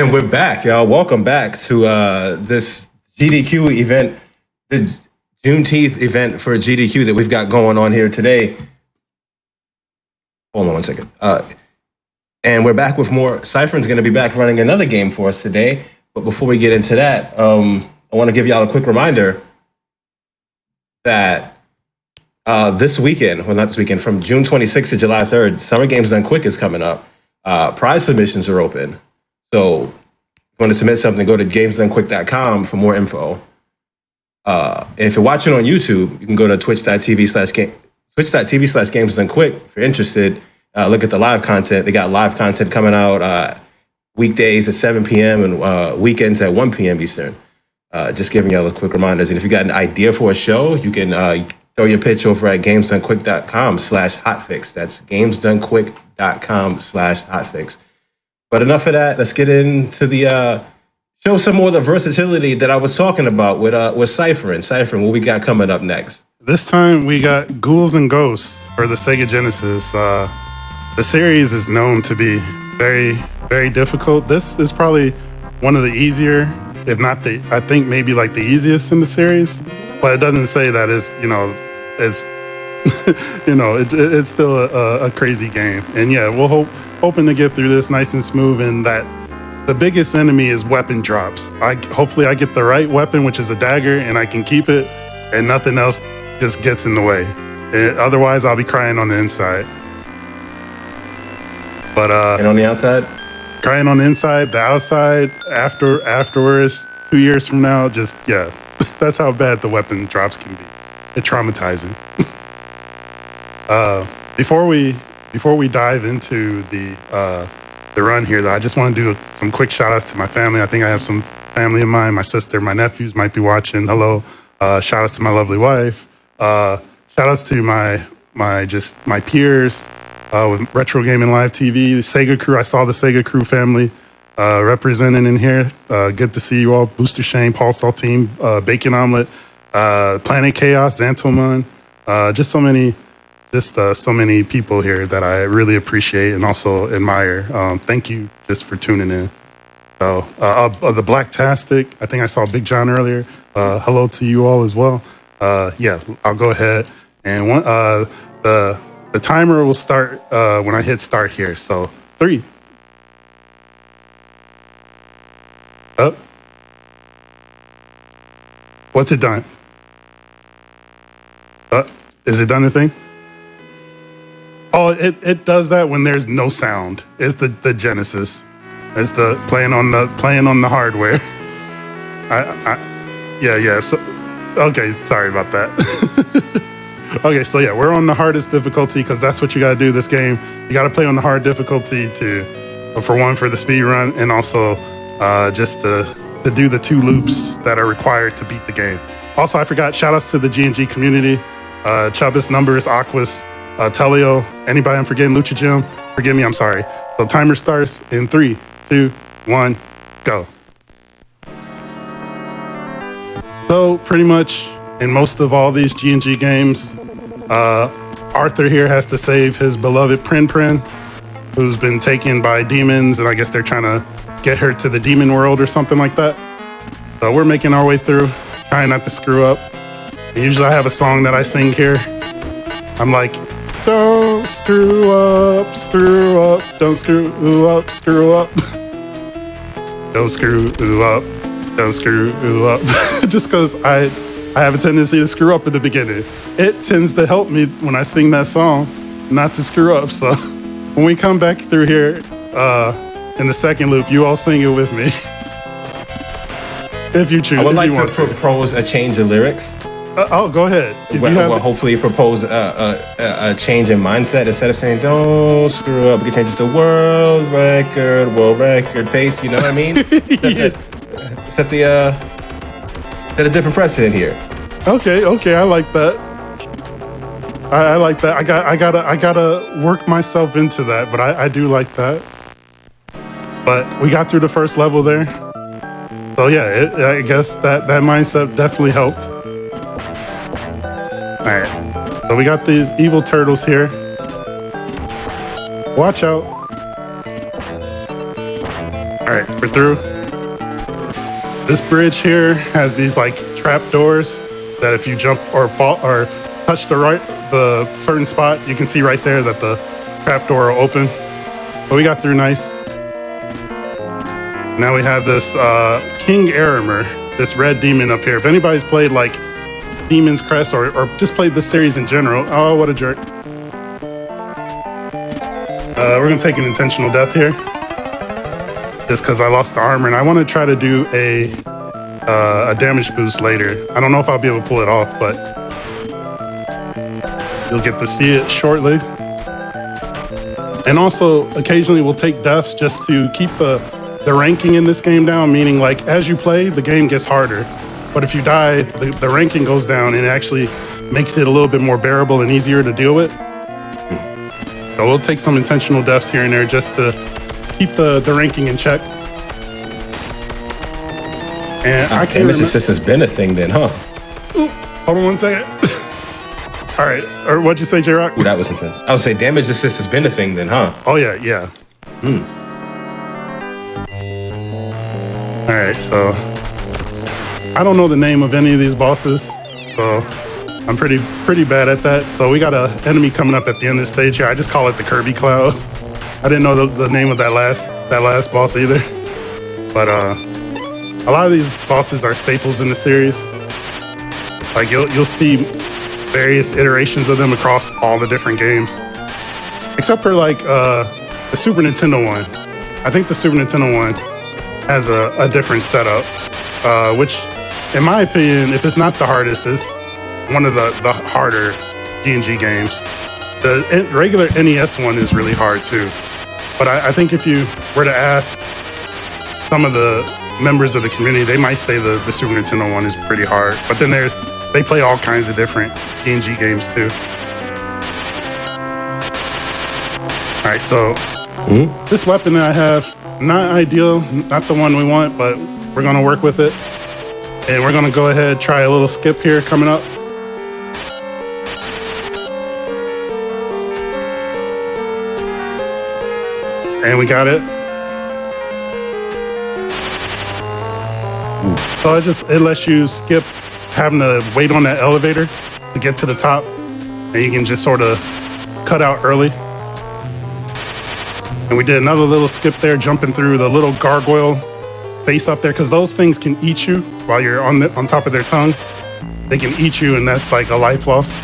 And we're back, y'all. Welcome back to this GDQ event, the Juneteenth event for GDQ that we've got going on here today. Hold on one second. And we're back with more. Cypherin's going to be back running another game for us today. But before we get into that, I want to give y'all a quick reminder that this weekend, well, not this weekend, from June 26th to July 3rd, Summer Games Done Quick is coming up. Prize submissions are open. So if you want to submit something, go to gamesdonequick.com for more info. And if you're watching on YouTube, you can go to twitch.tv/gamesdonequick. If you're interested, look at the live content. They got live content coming out weekdays at 7 p.m. and weekends at 1 p.m. Eastern. Just giving y'all a quick reminders. And if you got an idea for a show, you can throw your pitch over at gamesdonequick.com/hotfix. That's gamesdonequick.com/hotfix. But enough of that. Let's get into the show some more of the versatility that I was talking about with Cypherin. Cypherin, what we got coming up next? This time we got Ghouls and Ghosts for the Sega Genesis. The series is known to be very, very difficult. This is probably one of the easier, if not the, I think maybe like the easiest in the series. But it doesn't say that it's, it's, it's still a crazy game. And yeah, we'll hoping to get through this nice and smooth, and that the biggest enemy is weapon drops. Hopefully I get the right weapon, which is a dagger, and I can keep it, and nothing else just gets in the way. Otherwise, I'll be crying on the inside. But and on the outside? Crying on the inside, the outside, afterwards, 2 years from now, just, yeah. That's how bad the weapon drops can be. It's traumatizing. Before we dive into the run here, though, I just want to do some quick shout outs to my family. I think I have some family of mine. My sister, my nephews might be watching. Hello. Shout outs to my lovely wife. Shout outs to my peers with Retro Gaming Live TV, Sega Crew. I saw the Sega Crew family represented in here. Good to see you all. Booster Shane, Paul Saltine, Bacon Omelet, Planet Chaos, Xantoman. Just so many people here that I really appreciate and also admire. Thank you just for tuning in. So, the Blacktastic, I think I saw Big John earlier. Hello to you all as well. Yeah, I'll go ahead. And the timer will start when I hit start here. So 3. Up. What's it done? Is it done the thing? Oh, it does that when there's no sound. It's the Genesis. It's the playing on the hardware. Yeah. So, okay, sorry about that. Okay, so yeah, we're on the hardest difficulty because that's what you gotta do this game. You gotta play on the hard difficulty for the speed run, and also just to do the 2 loops that are required to beat the game. Also, I forgot, shout outs to the G&G community. Chubbas, Numbers, Aquas, Telio, anybody I'm forgetting, Lucha Jim, forgive me, I'm sorry. So timer starts in 3, 2, 1, go. So pretty much in most of all these G&G games, Arthur here has to save his beloved Prin, who's been taken by demons, and I guess they're trying to get her to the demon world or something like that. So we're making our way through, trying not to screw up. And usually I have a song that I sing here. I'm like, don't screw up, don't screw up, don't screw up. Don't screw up. Just because I have a tendency to screw up in the beginning. It tends to help me when I sing that song not to screw up. So when we come back through here in the second loop, you all sing it with me. If you choose. I would like to propose a change of lyrics. Go ahead. Hopefully propose a change in mindset. Instead of saying don't screw up, we can change it to world record pace. You know what I mean? Set a different precedent here. Okay, I like that. I like that. I gotta work myself into that, but I do like that. But we got through the first level there. So yeah, I guess that mindset definitely helped. All right, so we got these evil turtles here. Watch out. All All right, we're through. This bridge here has these like trap doors that if you jump or fall or touch the certain spot, you can see right there that the trap door will open. But we got through nice. Now we have this King Arimer, this red demon up here. If anybody's played like Demon's Crest or just played this series in general, oh, what a jerk. We're gonna take an intentional death here, just because I lost the armor, and I want to try to do a damage boost later. I don't know if I'll be able to pull it off, but you'll get to see it shortly. And also, occasionally we'll take deaths just to keep the ranking in this game down, meaning like as you play, the game gets harder. But if you die, the ranking goes down, and it actually makes it a little bit more bearable and easier to deal with. So we'll take some intentional deaths here and there just to keep the ranking in check. And I can't damage assist has been a thing then, huh? Ooh, hold on one second. All right, or what'd you say, J-Rock? Ooh, that was intense. I would say damage assist has been a thing then, huh? Oh yeah. All right, so I don't know the name of any of these bosses, so I'm pretty bad at that. So we got an enemy coming up at the end of the stage here. I just call it the Kirby Cloud. I didn't know the name of that last boss either. But a lot of these bosses are staples in the series. Like you'll see various iterations of them across all the different games, except for like the Super Nintendo one. I think the Super Nintendo one has a different setup, which, in my opinion, if it's not the hardest, is one of the harder G&G games. The regular NES one is really hard too. But I think if you were to ask some of the members of the community, they might say the Super Nintendo one is pretty hard. But then they play all kinds of different G&G games too. All right, so this weapon that I have, not ideal, not the one we want, but we're gonna work with it. And we're gonna go ahead, try a little skip here coming up. And we got it. So it lets you skip having to wait on that elevator to get to the top. And you can just sort of cut out early. And we did another little skip there, jumping through the little gargoyle face up there, because those things can eat you while you're on top of their tongue. They can eat you, and that's like a life loss.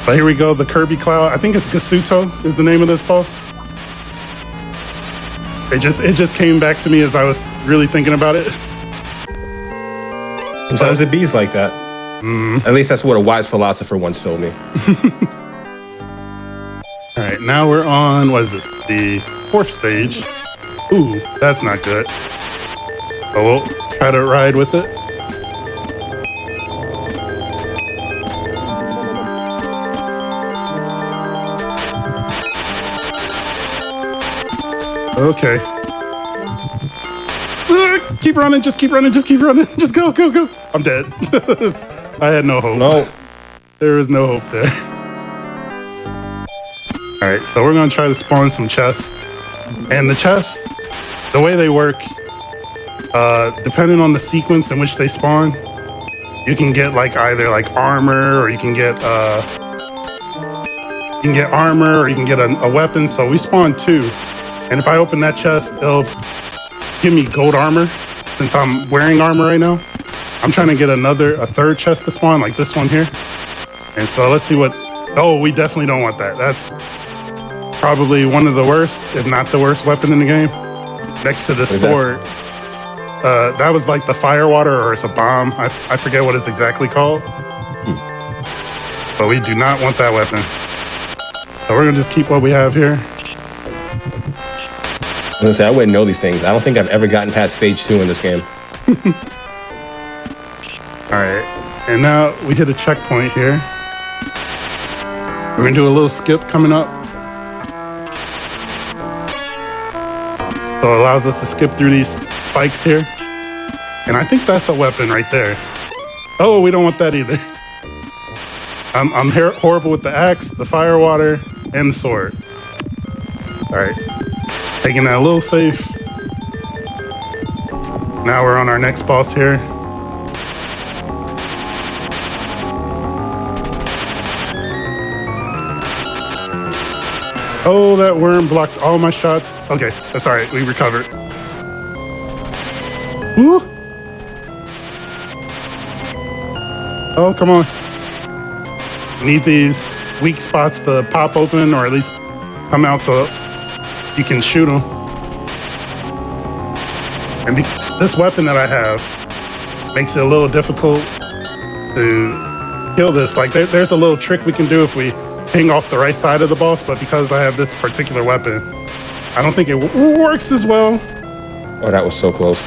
But here we go, the Kirby Cloud. I think it's Gasuto is the name of this boss. It just came back to me as I was really thinking about it. Sometimes it bees like that. At least that's what a wise philosopher once told me. All right, now we're on, what is this? The 4th stage. Ooh, that's not good. So we'll try to ride with it. Okay. Keep running, just keep running, just keep running. Just go. I'm dead. I had no hope. No. There was no hope there. All right, so we're gonna try to spawn some chests. And the chests, the way they work, depending on the sequence in which they spawn, you can get like either like armor, or you can get armor, or you can get a weapon. So we spawned 2. And if I open that chest, it'll give me gold armor, since I'm wearing armor right now. I'm trying to get a 3rd chest to spawn, like this one here. And so let's see what, oh, we definitely don't want that. That's probably one of the worst, if not the worst weapon in the game. Next to the sword. That was like the fire water, or it's a bomb. I forget what it's exactly called. But we do not want that weapon. So we're gonna just keep what we have here. I was gonna say, I wouldn't know these things. I don't think I've ever gotten past stage 2 in this game. All right, and now we hit a checkpoint here. We're gonna do a little skip coming up. So it allows us to skip through these spikes here. And I think that's a weapon right there. Oh, we don't want that either. I'm horrible with the axe, the fire water, and the sword. All right. Taking that a little safe. Now we're on our next boss here. Oh, that worm blocked all my shots. Okay, that's all right. We recovered. Woo! Oh, come on. Need these weak spots to pop open or at least come out so you can shoot them. And this weapon that I have makes it a little difficult to kill this. Like there's a little trick we can do if we ping off the right side of the boss, but because I have this particular weapon, I don't think it works as well. Oh, that was so close.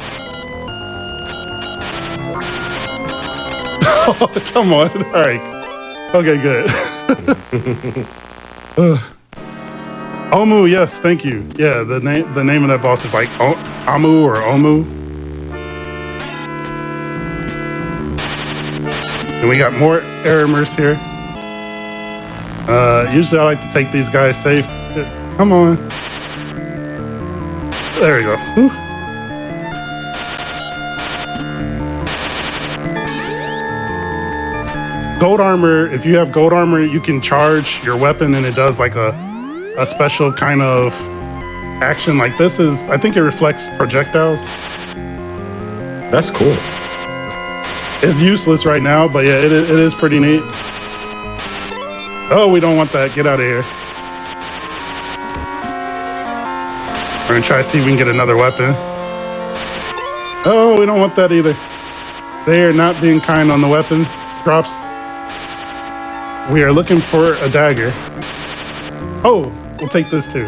Oh, come on. All right. Okay, good. Omu, yes, thank you. Yeah, the name of that boss is like Amu or Omu. And we got more Aramers here. Usually I like to take these guys safe. Come on. There we go. Whew. Gold armor, if you have gold armor, you can charge your weapon and it does like a special kind of action. Like this is, I think it reflects projectiles. That's cool. It's useless right now, but yeah, it is pretty neat. Oh, we don't want that. Get out of here. We're gonna try to see if we can get another weapon. Oh, we don't want that either. They are not being kind on the weapons drops. We are looking for a dagger. Oh, we'll take this too.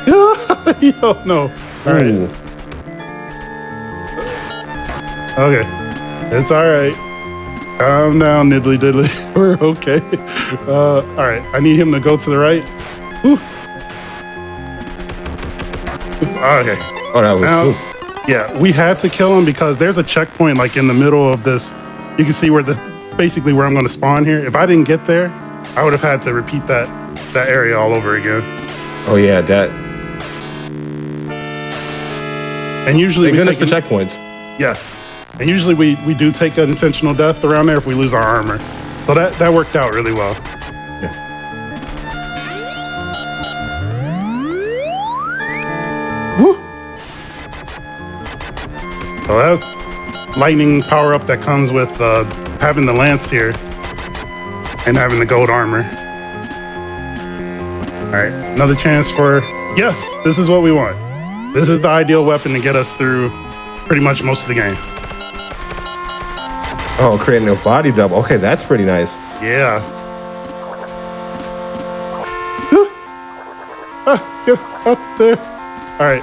Yo, no. All right. Okay. It's all right. Calm down, niddly diddly. We're okay. All right. I need him to go to the right. Whew. Okay. Oh, that was now, yeah, we had to kill him because there's a checkpoint like in the middle of this. You can see where basically where I'm going to spawn here. If I didn't get there, I would have had to repeat that area all over again. Oh yeah, that. And usually Thank goodness for checkpoints. Yes. And usually we do take an intentional death around there if we lose our armor. So that worked out really well. Yeah. Woo! So that's lightning power up that comes with having the lance here and having the gold armor. All right, another chance for, yes, this is what we want. This is the ideal weapon to get us through pretty much most of the game. Oh, creating a body double. Okay, that's pretty nice. Yeah. Get up there. All right.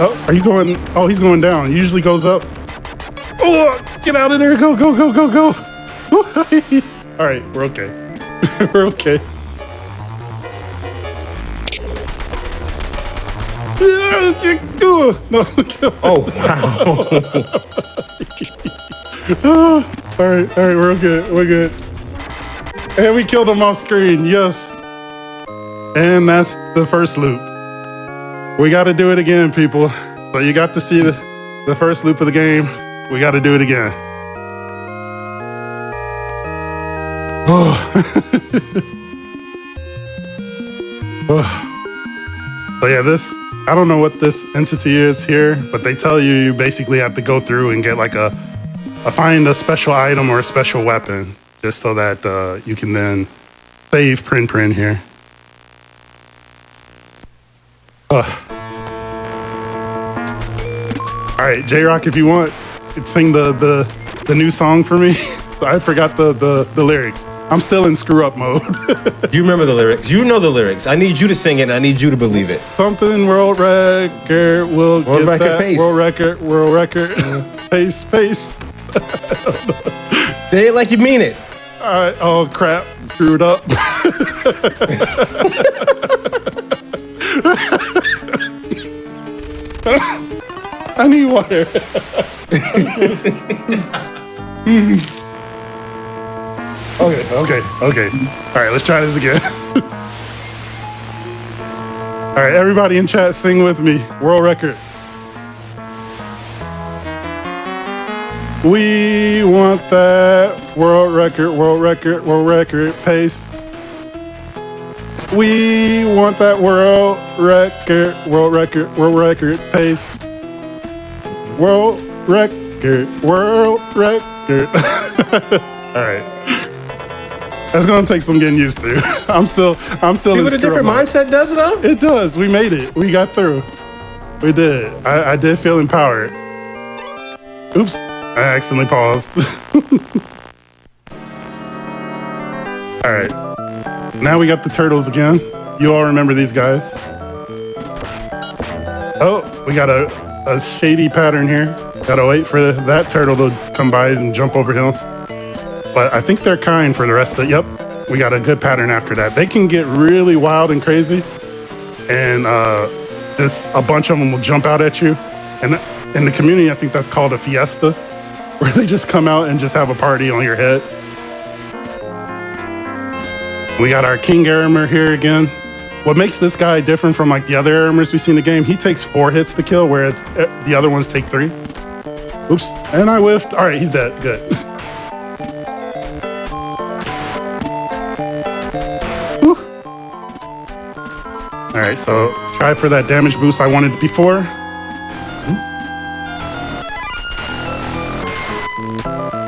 Oh, are you going? Oh, he's going down. He usually goes up. Oh, get out of there. Go, go, go, go, go. All right, we're okay. We're okay. No. Oh, wow. All right, we're good. We're good. And we killed him off screen. Yes. And that's the first loop. We got to do it again, people. So you got to see the first loop of the game. We got to do it again. Oh. So yeah, I don't know what this entity is here, but they tell you basically have to go through and get like find a special item or a special weapon just so that you can then save Prin here. All right, J-Rock, if you want, you could sing the new song for me. I forgot the lyrics. I'm still in screw up mode. You remember the lyrics. You know the lyrics. I need you to sing it and I need you to believe it. Something world record will World get record that. pace. World record pace. Say it like you mean it. All right. Oh crap! Screwed up. I need water. Okay. All right, let's try this again. right, everybody in chat, sing with me. World record. We want that world record, world record, world record pace. We want that world record, world record, world record pace. World record, world record. All right. That's gonna take some getting used to. I'm still See in what a different mindset does, though? It does. We made it. We got through. We did. I did feel empowered. Oops. I accidentally paused. All right. Now we got the turtles again. You all remember these guys. Oh, we got a shady pattern here. Gotta wait for that turtle to come by and jump over him. But I think they're kind for the rest of it. Yep, we got a good pattern after that. They can get really wild and crazy. And just a bunch of them will jump out at you. And in the community, I think that's called a fiesta, where they just come out and just have a party on your head. We got our King Arimer here again. What makes this guy different from like the other Arimers we see in the game, he takes 4 hits to kill, whereas the other ones take 3. Oops, and I whiffed. All right, he's dead, good. Whew. All right, so try for that damage boost I wanted before.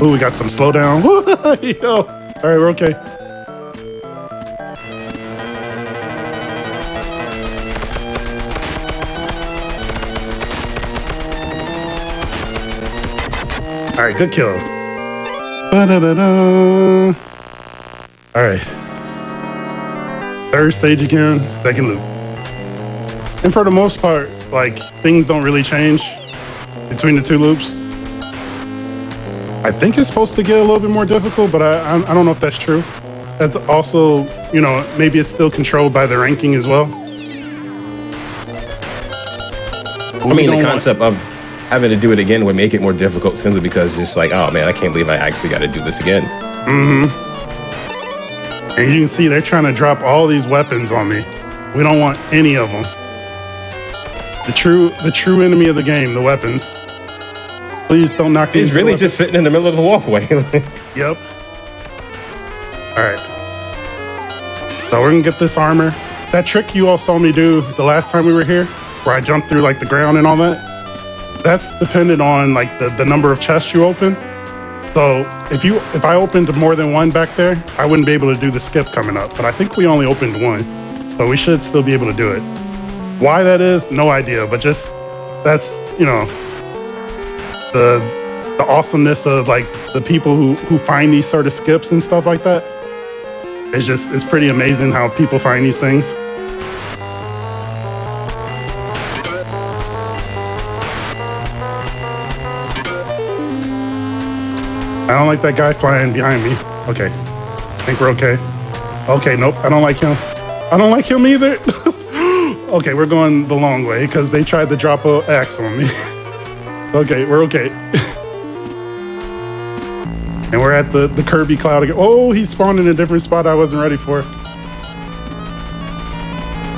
Ooh, we got some slowdown. Yo. All right, we're okay. All right, good kill. Ba-da-da-da. All right. 3rd stage again, 2nd loop. And for the most part, like, things don't really change between the 2 loops. I think it's supposed to get a little bit more difficult, but I don't know if that's true. That's also, you know, maybe it's still controlled by the ranking as well. I mean, the concept of having to do it again would make it more difficult simply because it's like, oh man, I can't believe I actually got to do this again. Mm-hmm. And you can see they're trying to drop all these weapons on me. We don't want any of them. The true enemy of the game, the weapons. Please don't knock me. He's really just sitting in the middle of the walkway. Yep. All right. So we're gonna get this armor. That trick you all saw me do the last time we were here, where I jumped through like the ground and all that, that's dependent on like the number of chests you open. So if I opened more than 1 back there, I wouldn't be able to do the skip coming up. But I think we only opened 1, so we should still be able to do it. Why that is, no idea. But just that's, you know, the awesomeness of like the people who find these sort of skips and stuff like that. It's pretty amazing how people find these things. I don't like that guy flying behind me. Okay, I think we're okay. Okay, nope, I don't like him. I don't like him either. Okay, we're going the long way because they tried to drop an axe on me. Okay, we're okay. And we're at the Kirby cloud again. Oh, he spawned in a different spot I wasn't ready for.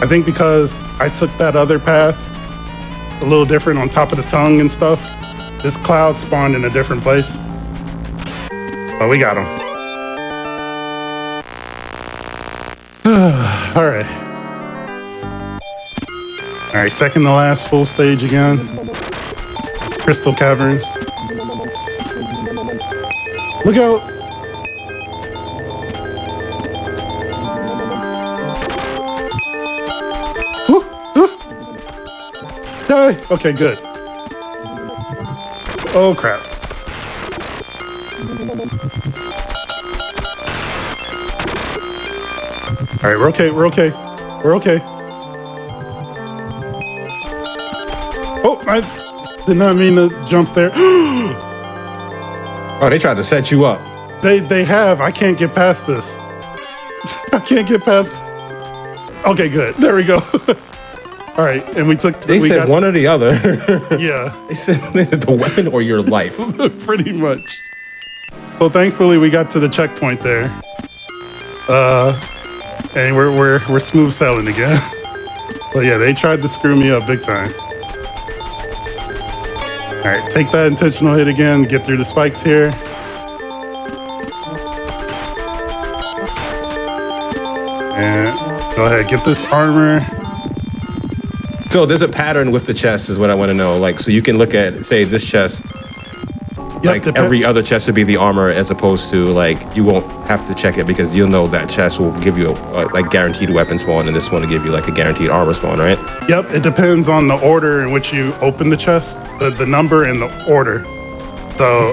I think because I took that other path a little different on top of the tongue and stuff, this cloud spawned in a different place. But we got him. All right. All right, second to last full stage again. Crystal Caverns. Look out. Woo, woo. Die. Okay, good. Oh, crap. All right, we're okay, we're okay. We're okay. Oh, I did not mean to jump there. Oh, they tried to set you up. They have. I can't get past this. I can't get past. Okay, good. There we go. All right, and we took. They said one or the other. Yeah. They said the weapon or your life. Pretty much. So thankfully we got to the checkpoint there. And we're smooth sailing again. But yeah, they tried to screw me up big time. All right, take that intentional hit again. Get through the spikes here. And go ahead, get this armor. So there's a pattern with the chest is what I want to know. Like, so you can look at, say, this chest, like every other chest would be the armor, as opposed to like, you won't have to check it because you'll know that chest will give you like guaranteed weapon spawn, and this one will give you like a guaranteed armor spawn, right? Yep, it depends on the order in which you open the chest, the number and the order. So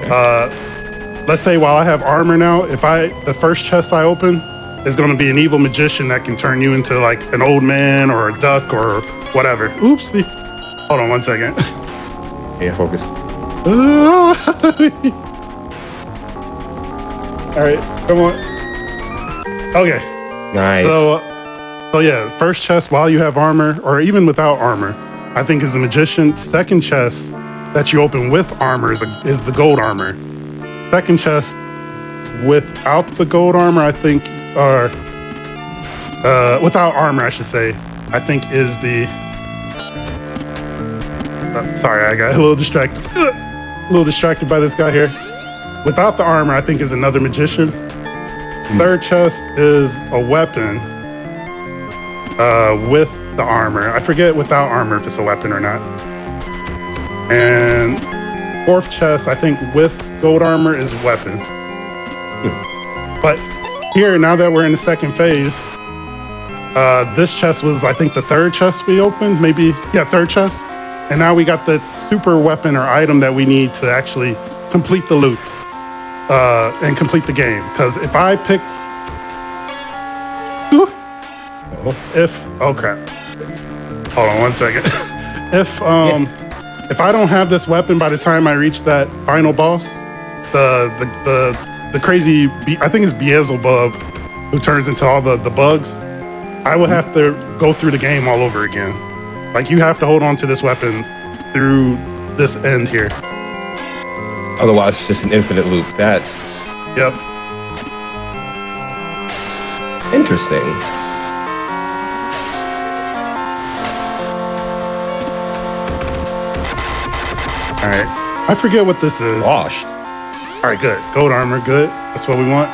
let's say while I have armor now, if the first chest I open is going to be an evil magician that can turn you into like an old man or a duck or whatever. Oopsie. Hold on one second. Yeah, focus. All right, come on. Okay. Nice. So yeah, first chest while you have armor, or even without armor, I think is a magician. Second chest that you open with armor is the gold armor. Second chest without the gold armor, I think, or without armor, I should say, I think is the. Sorry, I got a little distracted. A little distracted by this guy here. Without the armor, I think is another magician. Third chest is a weapon with the armor. I forget without armor if it's a weapon or not. And fourth chest, I think with gold armor is weapon. But here, now that we're in the second phase, this chest was, I think, the third chest we opened. Maybe, yeah, third chest. And now we got the super weapon or item that we need to actually complete the loop and complete the game. Because if I picked... Oh crap. Hold on one second. If I don't have this weapon by the time I reach that final boss, the crazy, I think it's Beelzebub, who turns into all the bugs, I would have to go through the game all over again. Like, you have to hold on to this weapon through this end here. Otherwise, it's just an infinite loop. That's... Yep. Interesting. All right. I forget what this is. Washed. All right, good. Gold armor, good. That's what we want.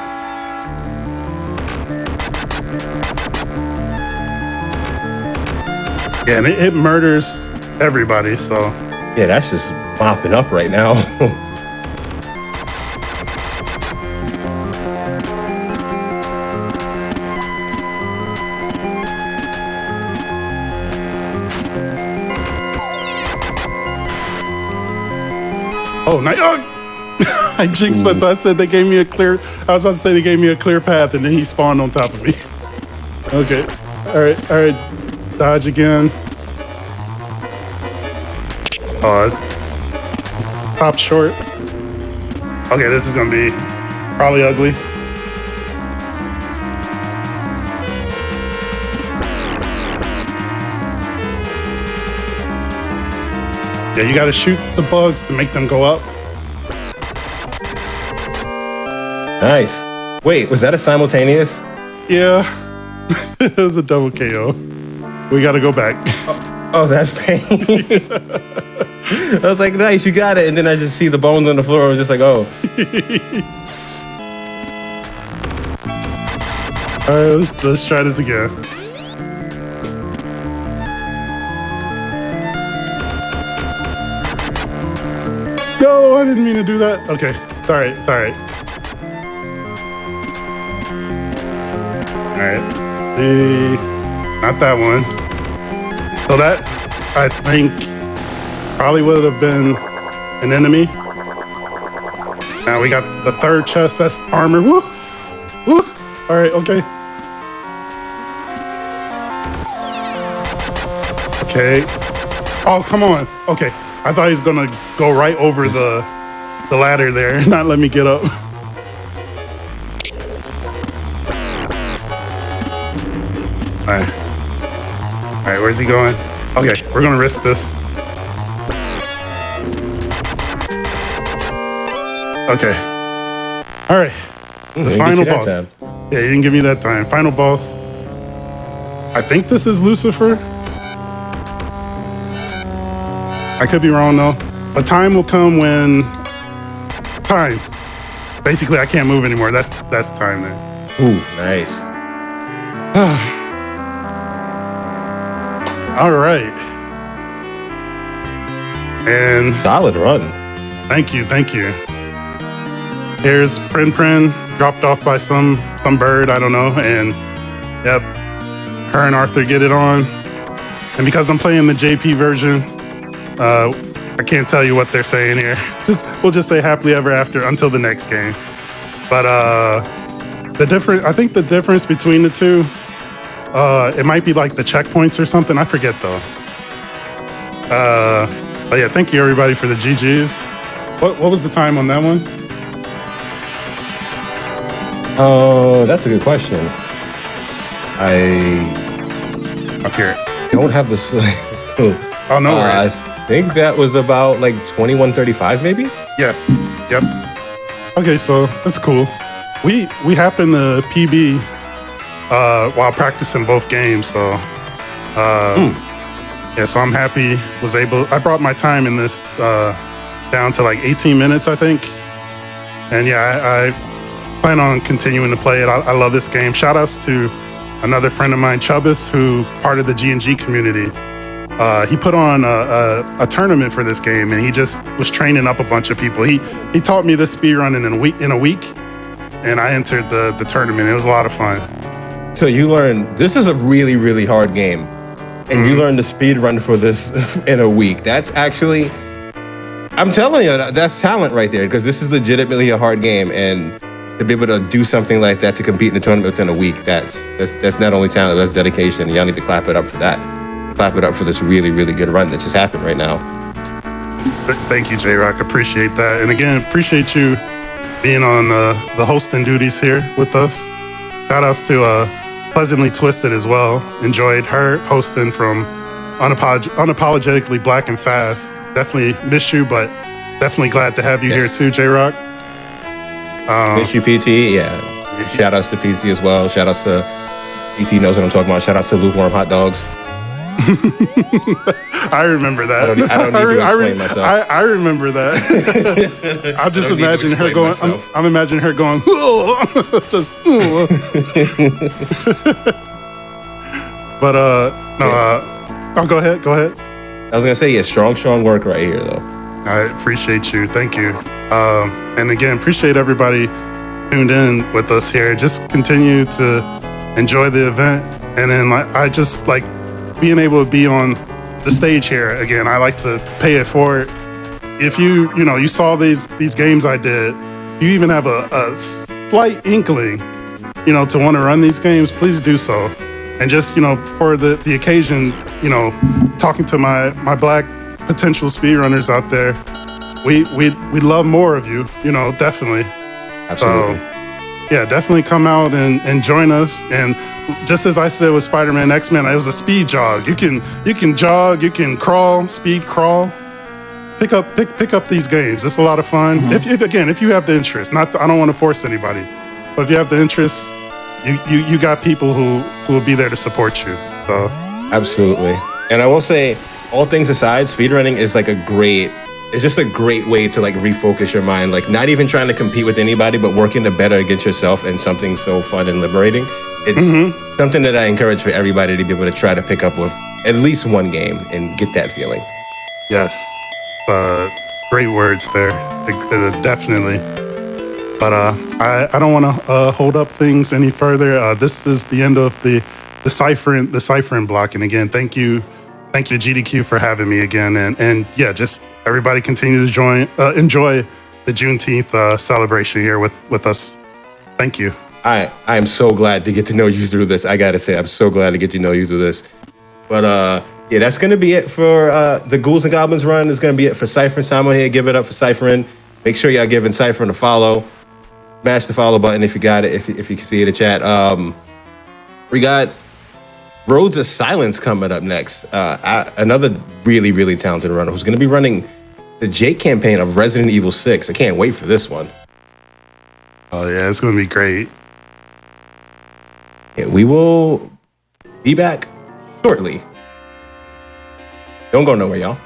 Yeah, and it murders everybody, so. Yeah, that's just popping up right now. Oh, nice. Oh! I jinxed myself. I said they gave me a clear. I was about to say they gave me a clear path, and then he spawned on top of me. Okay. All right. Dodge again. Oh, top short. Okay, this is gonna be probably ugly. Yeah, you gotta shoot the bugs to make them go up. Nice. Wait, was that a simultaneous? Yeah, it was a double KO. We gotta go back. Oh, that's pain. I was like, nice, you got it. And then I just see the bones on the floor. I was just like, oh. All right, let's try this again. No, I didn't mean to do that. Okay, it's all right. All right, not that one. So that, I think, probably would have been an enemy. Now we got the third chest, that's armor. Woo! Woo! All right, okay. Okay. Oh, come on. Okay. I thought he was gonna go right over the ladder there and not let me get up. All right, where's he going? Okay, we're gonna risk this. Okay. All right. The final boss. Yeah, you didn't give me that time. Final boss. I think this is Lucifer. I could be wrong though. A time will come when time. Basically, I can't move anymore. That's time there. Ooh, nice. All right. And solid run. Thank you. Here's Prin dropped off by some bird, I don't know. And yep, her and Arthur get it on. And because I'm playing the JP version, I can't tell you what they're saying here. We'll just say happily ever after until the next game. But I think the difference between the two, it might be like the checkpoints or something. I forget though. But yeah, thank you everybody for the GGs. What was the time on that one? Oh, that's a good question. Up here. Don't have the. Oh, no worries. I think that was about like 21:35, maybe. Yes. Yep. Okay, so that's cool. We happened to PB while practicing both games, so yeah. So I'm happy. I brought my time in this down to like 18 minutes, I think. And yeah, I plan on continuing to play it. I love this game. Shout outs to another friend of mine, Chubbis, who part of the G&G community. He put on a tournament for this game, and he just was training up a bunch of people. He taught me this speedrunning in a week, and I entered the tournament. It was a lot of fun. So you learned this is a really, really hard game, and you learned to speedrun for this in a week. That's actually, I'm telling you, that's talent right there, because this is legitimately a hard game, and to be able to do something like that, to compete in the tournament within a week, that's not only talent, that's dedication. Y'all need to clap it up for that. Clap it up for this really, really good run that just happened right now. Thank you, J-Rock. Appreciate that. And again, appreciate you being on the hosting duties here with us. Shout outs to Pleasantly Twisted as well. Enjoyed her hosting from Unapologetically Black and Fast. Definitely miss you, but definitely glad to have you here too, J-Rock. Miss you, PT. Yeah. Shout outs to PT as well. Shout outs to PT knows what I'm talking about. Shout outs to Lukewarm Hot Dogs. I remember that. I don't need to explain myself. I remember that. I'm just imagining her going. I'm imagining her going. Just. But no. Oh, go ahead. I was gonna say, yeah, strong work right here, though. I appreciate you. Thank you. And again, appreciate everybody tuned in with us here. Just continue to enjoy the event, and then I just like being able to be on the stage here again. I like to pay it forward. If you saw these games I did, you even have a slight inkling, to want to run these games, please do so. And just, for the occasion, talking to my black potential speedrunners out there, we'd love more of you, definitely. Absolutely. So, yeah, definitely come out and join us. And just as I said with Spider-Man X-Men, it was a speed jog. You can jog, you can crawl, speed crawl. Pick up these games. It's a lot of fun. Mm-hmm. If you have the interest, I don't want to force anybody, but if you have the interest, you got people who will be there to support you. So absolutely. And I will say, all things aside, speedrunning is it's just a great way to refocus your mind. Not even trying to compete with anybody, but working to better against yourself, and something so fun and liberating. It's something that I encourage for everybody to be able to try to pick up with at least one game and get that feeling. Yes. Great words there. Definitely. But I don't want to hold up things any further. This is the end of the Cypherin block. And again, thank you GDQ for having me again. And yeah, just everybody continue to enjoy the Juneteenth celebration here with us. Thank you. I am so glad to get to know you through this. I gotta say, I'm so glad to get to know you through this. But yeah, that's gonna be it for the Ghouls and Goblins run. It's gonna be it for Cypherin. Samo here, give it up for Cypherin. Make sure y'all giving Cypherin a follow. Smash the follow button if you got it, if you can see it in chat. We got Roads of Silence coming up next. Another really, really talented runner who's gonna be running the Jake campaign of Resident Evil 6. I can't wait for this one. Oh yeah, it's gonna be great. Yeah, we will be back shortly. Don't go nowhere, y'all.